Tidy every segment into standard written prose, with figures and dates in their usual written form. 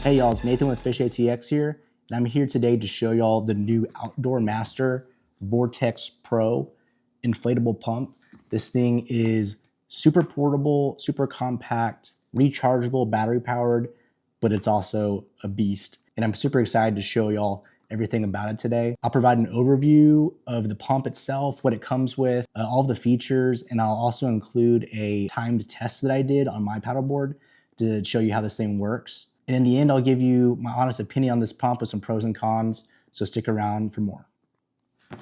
Hey y'all, it's Nathan with Fish ATX here, and I'm here today to show y'all the new Outdoor Master Vortex Pro inflatable pump. This thing is super portable, super compact, rechargeable, battery powered, but it's also a beast. And I'm super excited to show y'all everything about it today. I'll provide an overview of the pump itself, what it comes with, all of the features, and I'll also include a timed test that I did on my paddleboard to show you how this thing works. And in the end, I'll give you my honest opinion on this pump with some pros and cons, so stick around for more.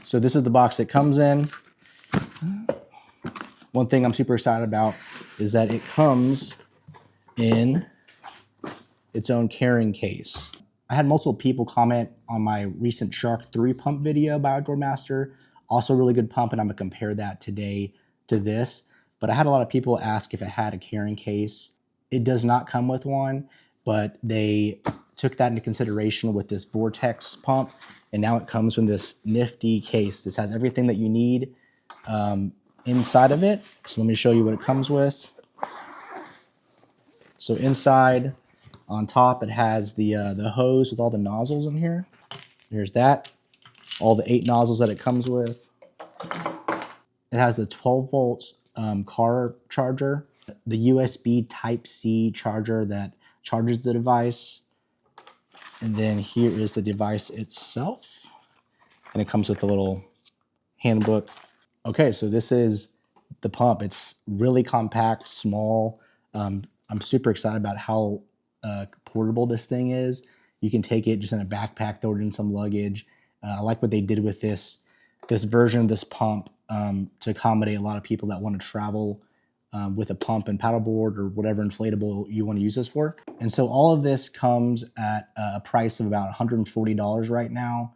So this is the box it comes in. One thing I'm super excited about is that it comes in its own carrying case. I had multiple people comment on my recent Shark 3 pump video by Outdoor Master. Also a really good pump, and I'm gonna compare that today to this. But I had a lot of people ask if it had a carrying case. It does not come with one, but they took that into consideration with this Vortex pump, and now it comes from this nifty case. This has everything that you need inside of it. So let me show you what it comes with. So inside, on top, it has the hose with all the nozzles in here. There's that. All the 8 nozzles that it comes with. It has the 12-volt car charger, the USB Type-C charger that charges the device. And then here is the device itself. And it comes with a little handbook. Okay, so this is the pump. It's really compact, small. I'm super excited about how portable this thing is. You can take it just in a backpack, throw it in some luggage. I like what they did with this version of this pump to accommodate a lot of people that want to travel with a pump and paddleboard or whatever inflatable you want to use this for. And so all of this comes at a price of about $140 right now.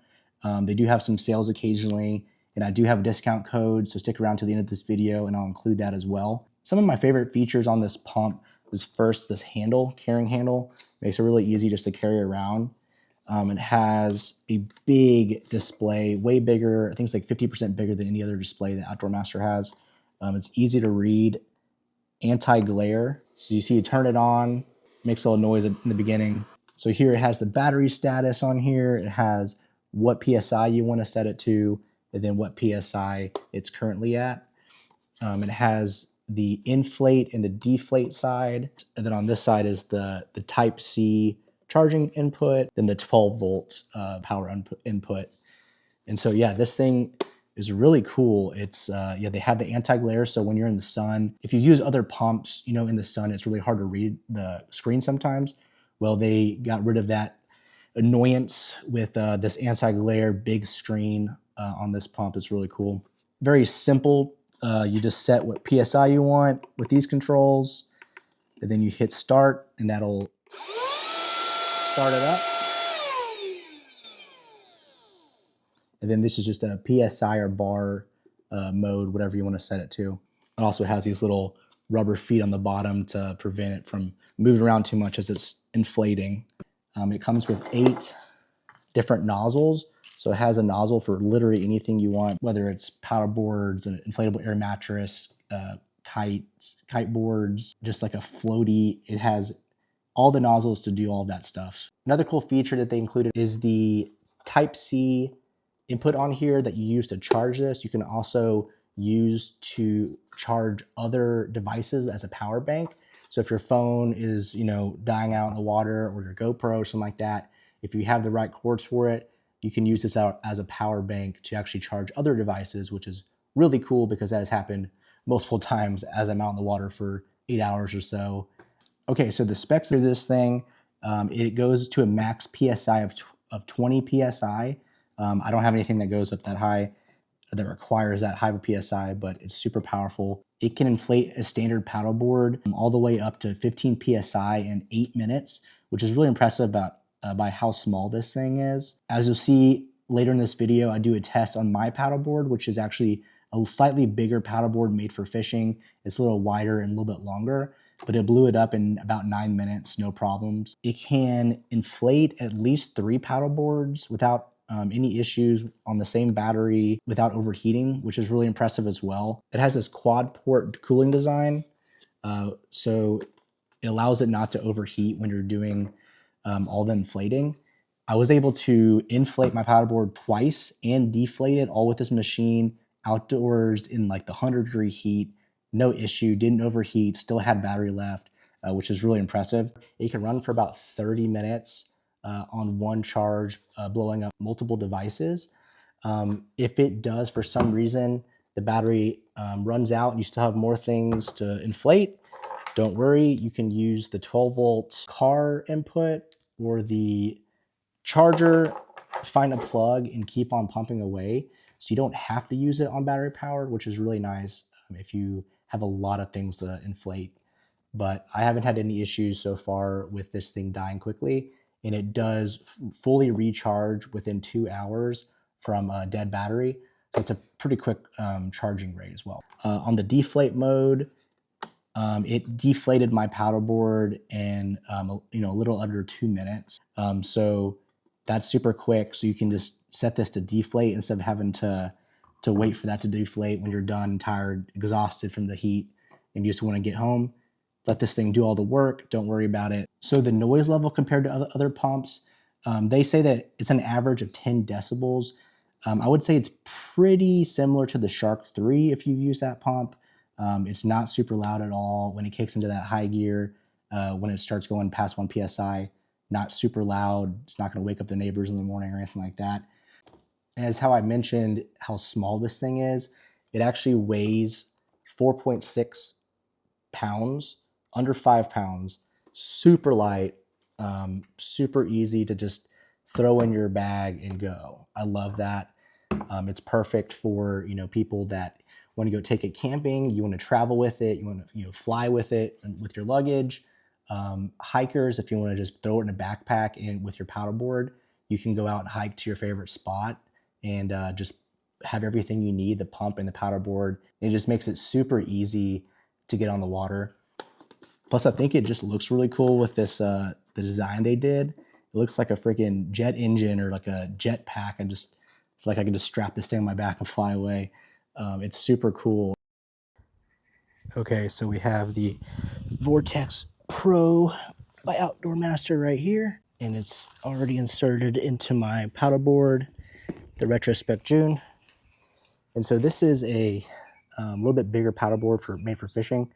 They do have some sales occasionally, and I do have a discount code, so stick around to the end of this video and I'll include that as well. Some of my favorite features on this pump is first this handle, carrying handle. Makes it really easy just to carry around. It has a big display, way bigger. I think it's like 50% bigger than any other display that Outdoor Master has. It's easy to read, anti-glare. So you see you turn it on, makes a little noise in the beginning. So here it has the battery status on here. It has what PSI you want to set it to, and then what PSI it's currently at. It has the Inflate and the Deflate side. And then on this side is the Type-C charging input, then the 12-volt power input. And so, yeah, this thing is really cool. It's, they have the anti-glare, so when you're in the sun, if you use other pumps, in the sun, it's really hard to read the screen sometimes. Well, they got rid of that annoyance with this anti-glare big screen on this pump. It's really cool. Very simple. You just set what PSI you want with these controls, and then you hit start, and that'll start it up. And then this is just a PSI or bar mode, whatever you want to set it to. It also has these little rubber feet on the bottom to prevent it from moving around too much as it's inflating. It comes with 8 different nozzles. So it has a nozzle for literally anything you want, whether it's paddle boards, an inflatable air mattress, kites, kite boards, just like a floaty. It has all the nozzles to do all that stuff. Another cool feature that they included is the Type-C input on here that you use to charge this. You can also use to charge other devices as a power bank. So if your phone is, dying out in the water, or your GoPro or something like that, if you have the right cords for it, you can use this out as a power bank to actually charge other devices, which is really cool because that has happened multiple times as I'm out in the water for 8 hours or so. Okay, so the specs of this thing, it goes to a max PSI of 20 PSI. I don't have anything that goes up that high, that requires that high of a PSI, but it's super powerful. It can inflate a standard paddleboard all the way up to 15 PSI in 8 minutes, which is really impressive by how small this thing is. As you'll see later in this video, I do a test on my paddleboard, which is actually a slightly bigger paddleboard made for fishing. It's a little wider and a little bit longer, but it blew it up in about 9 minutes, no problems. It can inflate at least 3 paddleboards without any issues on the same battery without overheating, which is really impressive as well. It has this quad port cooling design, so it allows it not to overheat when you're doing all the inflating. I was able to inflate my paddleboard twice and deflate it all with this machine outdoors in like the 100-degree heat. No issue, didn't overheat, still had battery left, which is really impressive. It can run for about 30 minutes on one charge, blowing up multiple devices. If it does, for some reason, the battery runs out and you still have more things to inflate, don't worry. You can use the 12-volt car input or the charger, find a plug and keep on pumping away. So you don't have to use it on battery powered, which is really nice if you have a lot of things to inflate. But I haven't had any issues so far with this thing dying quickly. And it does fully recharge within 2 hours from a dead battery. So it's a pretty quick charging rate as well. On the deflate mode, it deflated my paddleboard in a little under 2 minutes. So that's super quick. So you can just set this to deflate instead of having to wait for that to deflate when you're done, tired, exhausted from the heat, and you just want to get home. Let this thing do all the work. Don't worry about it. So the noise level compared to other pumps, they say that it's an average of 10 decibels. I would say it's pretty similar to the Shark 3 if you've used that pump. It's not super loud at all. When it kicks into that high gear, when it starts going past 1 PSI, not super loud. It's not going to wake up the neighbors in the morning or anything like that. And as how I mentioned how small this thing is, it actually weighs 4.6 pounds, under 5 pounds, super light, super easy to just throw in your bag and go. I love that. It's perfect for people that want to go take it camping, you want to travel with it, you want to fly with it and with your luggage. Hikers, if you want to just throw it in a backpack and with your paddleboard, you can go out and hike to your favorite spot and just have everything you need, the pump and the paddleboard. And it just makes it super easy to get on the water. Plus, I think it just looks really cool with this the design they did. It looks like a freaking jet engine or like a jet pack. I just feel like I can just strap this thing on my back and fly away. It's super cool. Okay, so we have the Vortex Pro by Outdoor Master right here, and it's already inserted into my paddleboard, the Retrospect June. And so this is a little bit bigger paddleboard made for fishing.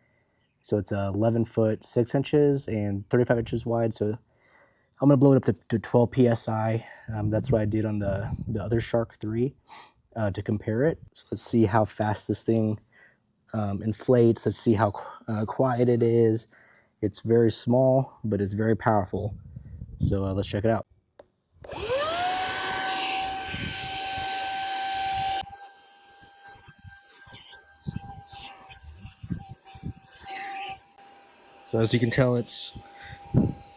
So it's 11 foot 6 inches and 35 inches wide. So I'm gonna blow it up to 12 PSI. That's what I did on the other Shark 3 to compare it. So let's see how fast this thing inflates. Let's see how quiet it is. It's very small, but it's very powerful. So let's check it out. So as you can tell, it's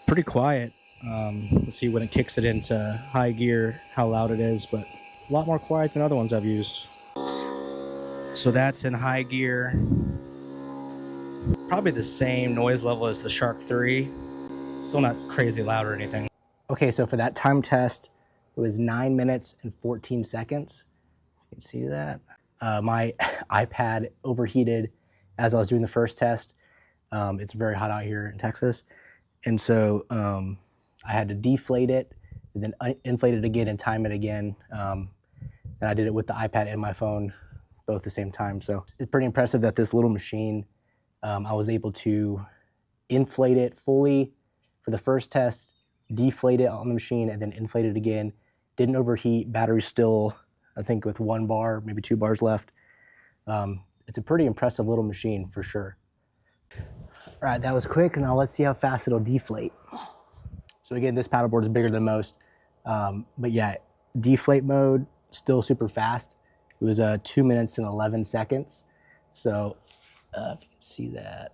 pretty quiet. Let's see when it kicks it into high gear, how loud it is, but a lot more quiet than other ones I've used. So that's in high gear. Probably the same noise level as the Shark 3. Still not crazy loud or anything. Okay, so for that time test, it was 9 minutes and 14 seconds. You can see that. My iPad overheated as I was doing the first test. It's very hot out here in Texas. And so I had to deflate it and then inflate it again and time it again. And I did it with the iPad and my phone both at the same time. So it's pretty impressive that this little machine, I was able to inflate it fully for the first test, deflate it on the machine, and then inflate it again. Didn't overheat. Battery's still, I think, with 1 bar, maybe 2 bars left. It's a pretty impressive little machine for sure. All right, that was quick. Now let's see how fast it'll deflate. So again, this paddleboard is bigger than most. But yeah, deflate mode, still super fast. It was 2 minutes and 11 seconds. So if you can see that.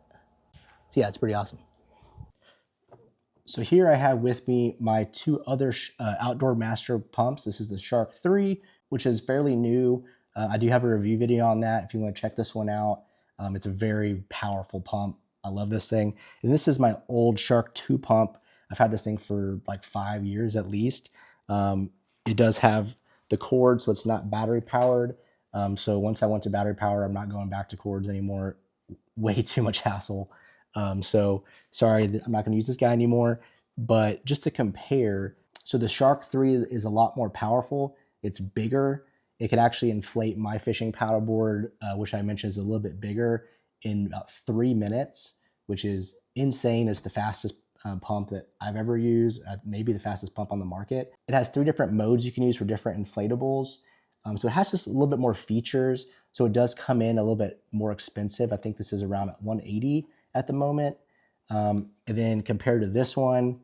So yeah, it's pretty awesome. So here I have with me my 2 other Outdoor Master pumps. This is the Shark 3, which is fairly new. I do have a review video on that if you want to check this one out. It's a very powerful pump. I love this thing. And this is my old Shark 2 pump. I've had this thing for like 5 years at least. It does have the cord, so it's not battery powered. So once I went to battery power, I'm not going back to cords anymore. Way too much hassle. So sorry, I'm not going to use this guy anymore. but just to compare, so the Shark 3 is a lot more powerful. It's bigger. It can actually inflate my fishing paddleboard, which I mentioned is a little bit bigger, in about 3 minutes, which is insane. It's the fastest pump that I've ever used, maybe the fastest pump on the market. It has 3 different modes you can use for different inflatables. So it has just a little bit more features. So it does come in a little bit more expensive. I think this is around $180 at the moment. And then compared to this one,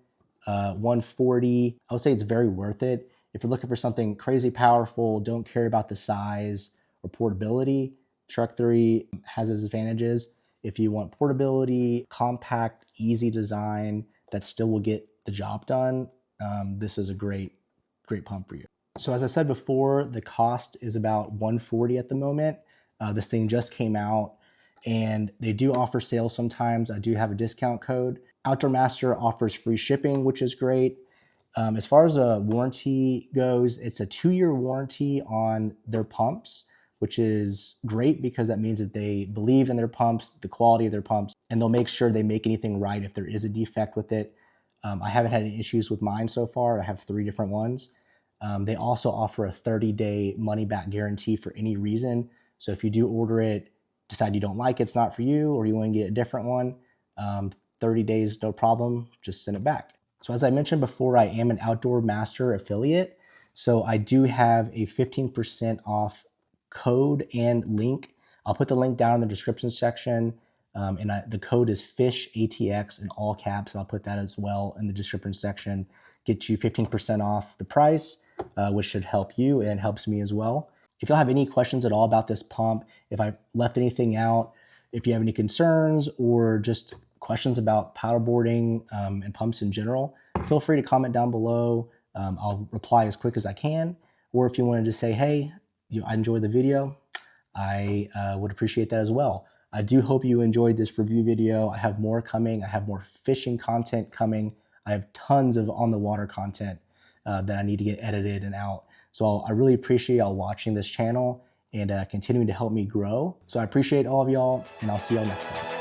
$140, I would say it's very worth it. If you're looking for something crazy powerful, don't care about the size or portability, Shark 3 has its advantages. If you want portability, compact, easy design that still will get the job done, this is a great pump for you. So as I said before, the cost is about $140 at the moment. This thing just came out, and they do offer sales sometimes. I do have a discount code. Outdoor Master offers free shipping, which is great. As far as a warranty goes, it's a 2-year warranty on their pumps, which is great because that means that they believe in their pumps, the quality of their pumps, and they'll make sure they make anything right if there is a defect with it. I haven't had any issues with mine so far. I have 3 different ones. They also offer a 30-day money-back guarantee for any reason. So if you do order it, decide you don't like it's not for you, or you want to get a different one, 30 days, no problem, just send it back. So as I mentioned before, I am an Outdoor Master affiliate. So I do have a 15% off code and link. I'll put the link down in the description section. The code is FISHATX in all caps. And I'll put that as well in the description section. Get you 15% off the price, which should help you and helps me as well. If you'll have any questions at all about this pump, if I left anything out, if you have any concerns or just questions about paddleboarding and pumps in general, feel free to comment down below. I'll reply as quick as I can. Or if you wanted to say, hey, I enjoyed the video, I would appreciate that as well. I do hope you enjoyed this review video. I have more coming. I have more fishing content coming. I have tons of on the water content that I need to get edited and out. So I really appreciate y'all watching this channel and continuing to help me grow. So I appreciate all of y'all, and I'll see y'all next time.